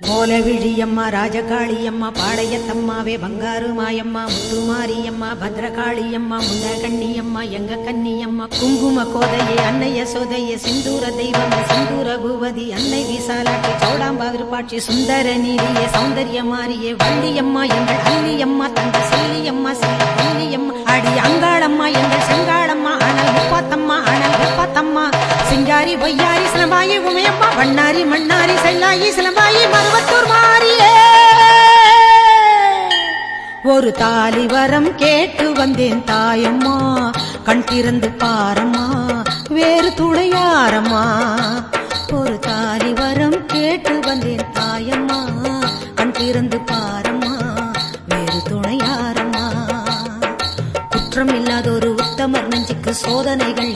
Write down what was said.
கோலவிழியம்மா ராஜகாளியம்மா பாளையத்தம்மாவே பங்காரு மாயம்மா முத்துமாரியம்மா பத்ரகாளியம்மா முண்டகண்ணியம்மா எங்க கன்னியம்மா குங்கும கோதையே அன்னைய சோதையே சிந்தூர தெய்வம் சிந்தூர பூவதி அன்னை விசாலாட்சி சௌடாம்பா விருப்பாட்சி சுந்தர நீரியே சௌந்தர்ய மாரியே வள்ளியம்மா எங்கள் அல்லியம்மா தங்க செல்லியம்மா செல்ல பள்ளியம்மா அடி அங்காளம்மா எங்கள் செங்காளம்மா அனல் முப்பாத்தம்மா அனல் முப்பாத்தம்மா சிங்காரி பொய்யாரி சிலம்பாயி உமையம்மா வண்ணாரி மண்ணாரி செல்லாயி சிலம்பாயி மருவத்தூர் மாறியே ஒரு தாலி வரம் கேட்டு வந்தேன் தாயம்மா கண் திறந்து பாரம்மா வேறு துணையாரம்மா ஒரு தாலி வரம் கேட்டு வந்தேன் தாயம்மா கண் திறந்து பாரம்மா வேறு துணையாரம்மா குற்றம் இல்லாத ஒரு உத்தமர் நெஞ்சுக்கு சோதனைகள்